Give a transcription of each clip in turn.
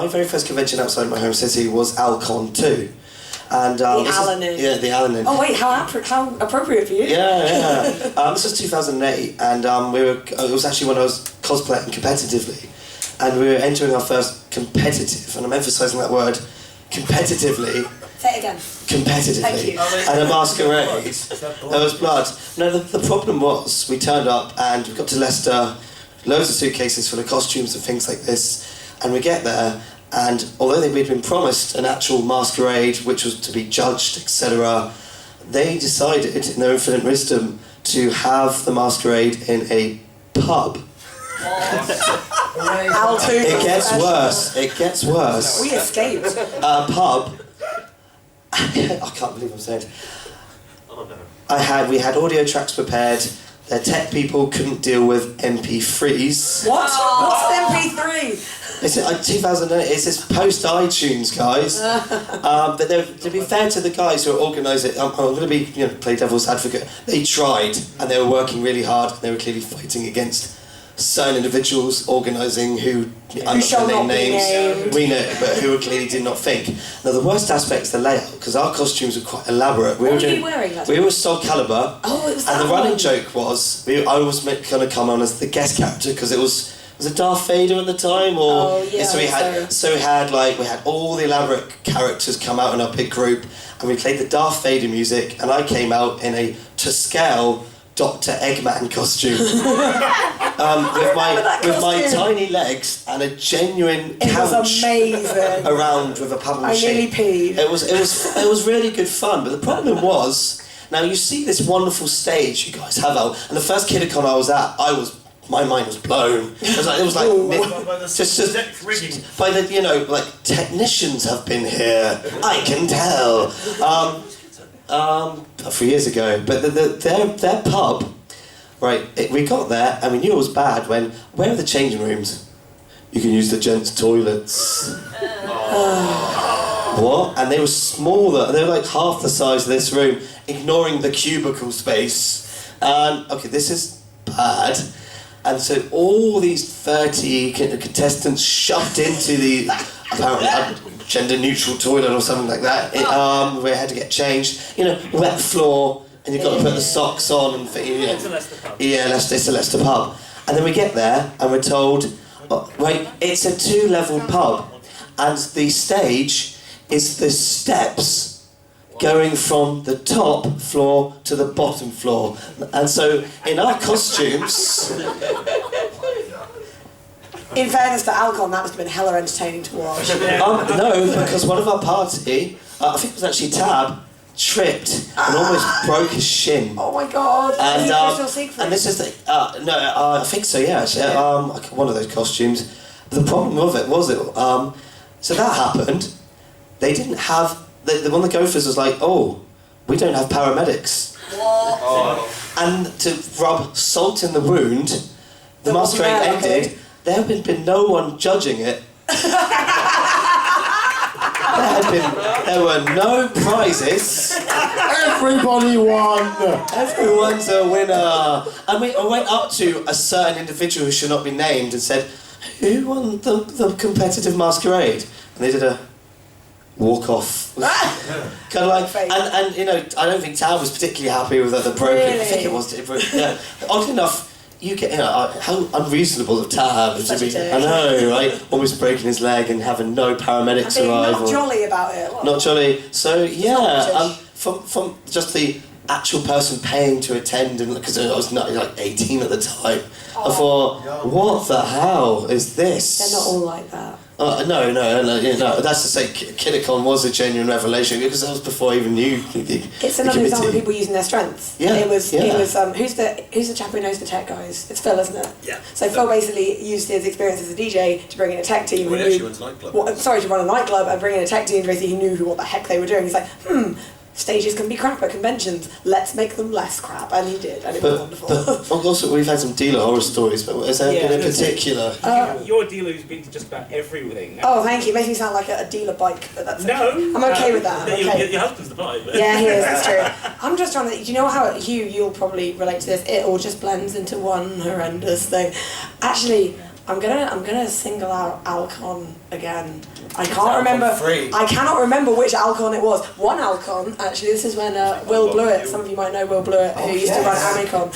my very first convention outside my home city was Alcon 2. And, the Allan. Yeah, the Allan. Oh wait, how appropriate for you. Yeah. This was 2008, and it was actually when I was cosplaying competitively, and we were entering our first competitive, and I'm emphasising that word, competitively. Say it again. Competitively. Thank you. And a masquerade. There was blood. No, the problem was, we turned up and we got to Leicester, loads of suitcases full of costumes and things like this, and we get there, and although we'd been promised an actual masquerade which was to be judged, etc., they decided, in their infinite wisdom, to have the masquerade in a pub. It gets worse. It gets worse. We escaped. A pub. I can't believe I'm saying it. Oh no. We had audio tracks prepared. The tech people couldn't deal with MP3s. What? What's MP3? It's 2008. It's this post iTunes, guys. But to be fair to the guys who are organising, I'm going to be play devil's advocate. They tried and they were working really hard. And they were clearly fighting against certain individuals organising who I'm not going to name names. We know, but who clearly did not think. Now the worst aspect is the layout, because our costumes were quite elaborate. What were you wearing? We were Soul Calibur. Oh, it was and that the running one. joke was I was going to come on as the guest character because it was it Darth Vader at the time, or oh, yeah, so we had all the elaborate characters come out in our big group, and we played the Darth Vader music, and I came out in a to scale Dr. Eggman costume with my tiny legs and a genuine couch around with a paddle machine. I nearly peed. It was really good fun, but the problem was, now you see this wonderful stage you guys have out, and the first Kitacon I was at, my mind was blown. It was like by the like technicians have been here. I can tell. 3 years ago, but their pub, right? We got there and we knew it was bad when where are the changing rooms? You can use the gents' toilets. What? And they were smaller. They were like half the size of this room, ignoring the cubicle space. And okay, this is bad. And so all these 30 contestants shoved into the apparently gender-neutral toilet or something like that. We had to get changed. Wet floor, and you've got to put the socks on and It's a Leicester pub. Yeah, it's a Leicester pub. And then we get there and we're told, right, it's a 2-level pub, and the stage is the steps going from the top floor to the bottom floor. And so, in our costumes... In fairness to Alcon, that must have been hella entertaining to watch. No, because one of our party, I think it was actually Tab, tripped and almost broke his shin. Oh my god! And this is the I think so. Yeah, actually, one of those costumes. The problem with it was so that happened. They didn't have one of the gophers was like, oh, we don't have paramedics. And to rub salt in the wound, the masquerade ended. There had been no one judging it. There were no prizes. Everybody won. Everyone's a winner. And I went up to a certain individual who should not be named and said, "Who won the competitive masquerade?" And they did a walk off. Kind of like, and I don't think Tab was particularly happy with the broken. Really? I think it was. Yeah. Oddly enough. You get, how unreasonable of Tab to be. I know, right? Almost breaking his leg and having no paramedics arrive. Not jolly about it. What? Not jolly. So yeah, from just the actual person paying to attend, and because I was like 18 at the time, I thought, what the hell is this? They're not all like that. No. That's to say, Kitacon was a genuine revelation because that was before I even knew the It's another example of people using their strengths. Yeah. It was. Who's the chap who knows the tech guys? It's Phil, isn't it? Yeah. So Phil basically used his experience as a DJ to bring in a tech team. Well, he actually went to a nightclub. To run a nightclub and bring in a tech team. Basically, he knew what the heck they were doing. He's like, stages can be crap at conventions. Let's make them less crap, and he did, and it was wonderful. But also, we've had some dealer horror stories. But has there been a particular? You're a dealer who's been to just about everything. Oh, thank you. Makes me sound like a dealer bike, but that's no. Okay. I'm okay with that. Your husband's the bike. But. Yeah, he is. That's true. I'm just trying to. Do you know how Hugh? You'll probably relate to this. It all just blends into one horrendous thing. Actually, I'm gonna single out Alcon again. I can't Alcon remember. free. I cannot remember which Alcon it was. One Alcon, actually. This is when Will Blewett. Some of you might know Will Blewett, who used to run Amicon.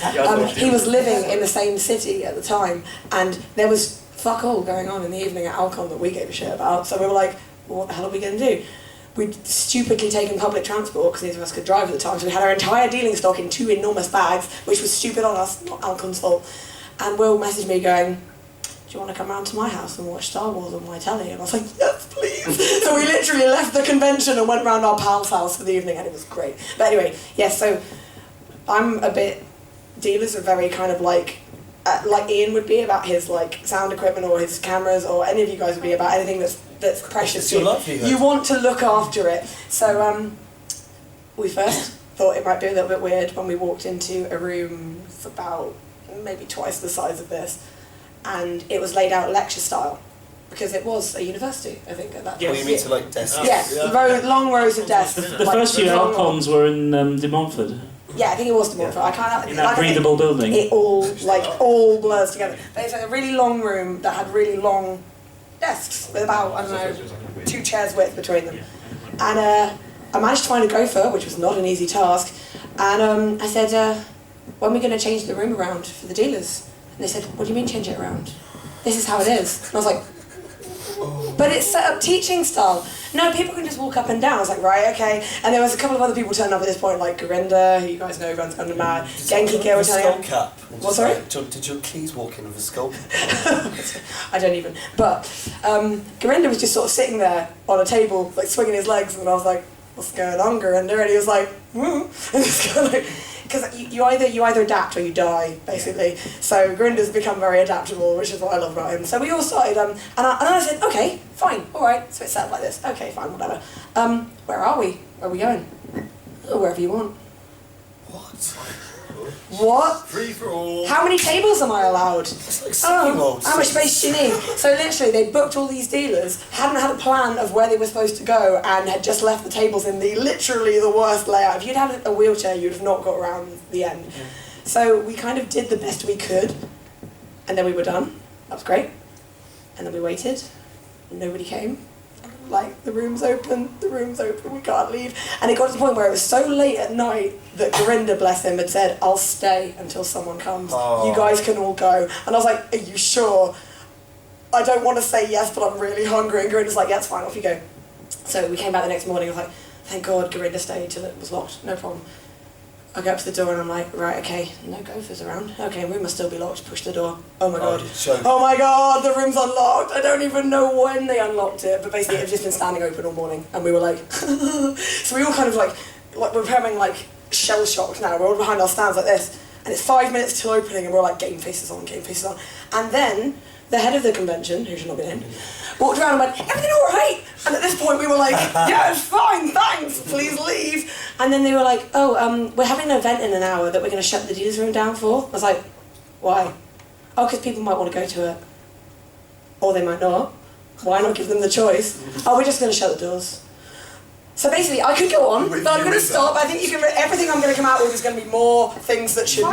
He was living in the same city at the time, and there was fuck all going on in the evening at Alcon that we gave a shit about. So we were like, well, what the hell are we gonna do? We'd stupidly taken public transport because neither of us could drive at the time, so we had our entire dealing stock in 2 enormous bags, which was stupid on us, not Alcon's fault. And Will messaged me going, do you want to come round to my house and watch Star Wars on my telly? And I was like, yes, please. So we literally left the convention and went round our pal's house for the evening, and it was great. But anyway, yes, so I'm a bit... Dealers are very kind of like Iain would be about his like sound equipment or his cameras, or any of you guys would be about anything that's precious to you. You want to look after it. So we first thought it might be a little bit weird when we walked into a room about maybe twice the size of this, and it was laid out lecture style, because it was a university, I think, at that Yeah, time. you mean to like desks? Yeah, long rows of desks. The first few Alcons were in De Montfort. Yeah, I think it was De Montfort. I can't. In that breathable building. It all blurs together. But it's like a really long room that had really long desks with about, I don't know, 2 chairs width between them. And I managed to find a gopher, which was not an easy task. And I said, when are we going to change the room around for the dealers? And they said, what do you mean change it around? This is how it is. And I was like, but it's set up teaching style. No, people can just walk up and down. I was like, right, okay. And there was a couple of other people turning up at this point, like Gorinda, who you guys know runs Under Mad, Genki Kill, skull cap. What, sorry? Did your keys walk in with a skull? I don't even. But Gorinda was just sort of sitting there on a table, like swinging his legs, and I was like, what's going on, Gorinda? And he was like, and it's kind of like, because you either adapt or you die, basically. So Gorinda's become very adaptable, which is what I love about him. So we all started, and I said, okay, fine, all right. So it's set up like this. Okay, fine, whatever. Where are we? Where are we going? Oh, wherever you want. What? Free for all. How many tables am I allowed? It's like how much space do you need? So literally, they booked all these dealers, hadn't had a plan of where they were supposed to go, and had just left the tables in literally the worst layout. If you'd had a wheelchair, you'd have not got around the end. Yeah. So we kind of did the best we could, and then we were done. That was great. And then we waited, and nobody came. Like, the room's open, we can't leave. And it got to the point where it was so late at night that Gorinda, bless him, had said, I'll stay until someone comes. Oh. You guys can all go. And I was like, are you sure? I don't want to say yes, but I'm really hungry. And Gorinda's like, yeah, it's fine, off you go. So we came back the next morning, I was like, thank God Gorinda stayed till it was locked, no problem. I go up to the door and I'm like, right, okay, no gophers around. Okay, room must still be locked, push the door. Oh my God. Oh my God, the room's unlocked. I don't even know when they unlocked it, but basically it had just been standing open all morning. And we were like, so we all kind of like we're becoming like shell shocked now. We're all behind our stands like this. And it's 5 minutes till opening and we're like, game faces on. And then the head of the convention, who should not be named, walked around and went, everything all right? And at this point we were like, yeah, it's fine, thanks, please leave. And then they were like, oh, we're having an event in an hour that we're going to shut the dealer's room down for. I was like, why? Oh, because people might want to go to it. Or they might not. Why not give them the choice? Oh, we're just going to shut the doors. So basically, I could go on, but I'm going to stop. I think everything I'm going to come out with is going to be more things that should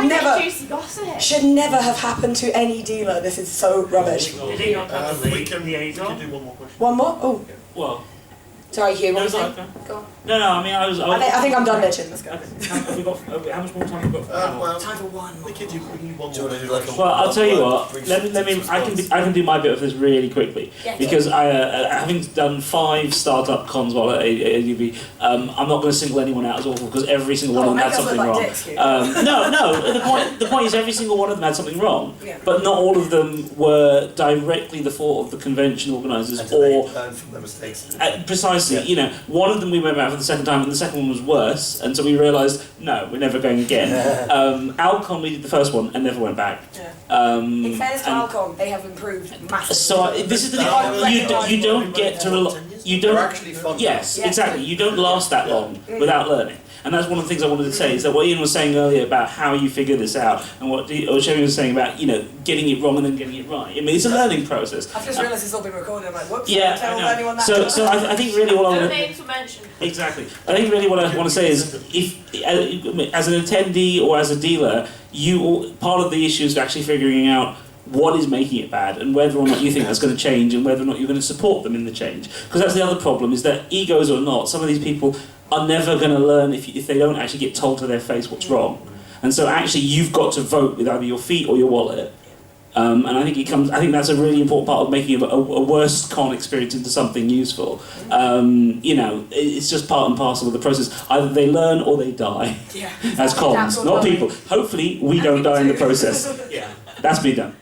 never have happened to any dealer. This is so rubbish. We can do one more question. One more? Oh. Well. Sorry, Hugh, what was you saying? Go on. No, I mean, I think I'm done bitching. Let's go. How much more time have we got? Time for one. We could do one more. Well, I'll tell you what. Let me. I can do my bit of this really quickly, because having done 5 startup cons while at AUB, I'm not going to single anyone out as awful because every single one of them had something wrong. No. The point is every single one of them had something wrong, but not all of them were directly the fault of the convention organisers or learn from their mistakes. Precisely. You know, one of them we went back for the second time, and the second one was worse, and so we realised, no, we're never going again. Alcon, we did the first one and never went back. In fairness to Alcon, they have improved massively. So this is the thing, you don't get to you don't. They're actually fun. Yes, exactly. You don't last that long without learning. And that's one of the things I wanted to say, is that what Iain was saying earlier about how you figure this out, and what Shenny was saying about, getting it wrong and then getting it right. I mean, it's a learning process. I've just realised it's all been recorded. I'm like, whoops, yeah, tell anyone that. So I think really what I want to... names were mentioned. Exactly. I think really what I want to say is, if as an attendee or as a dealer, part of the issue is actually figuring out what is making it bad, and whether or not you think that's going to change, and whether or not you're going to support them in the change. Because that's the other problem, is that egos or not, some of these people are never going to learn if they don't actually get told to their face what's wrong. And so actually you've got to vote with either your feet or your wallet. And I think I think that's a really important part of making a worst con experience into something useful. You know, it's just part and parcel of the process. Either they learn or they die. Yeah. As cons, not people. Hopefully we don't die in the process. Yeah. That's me done.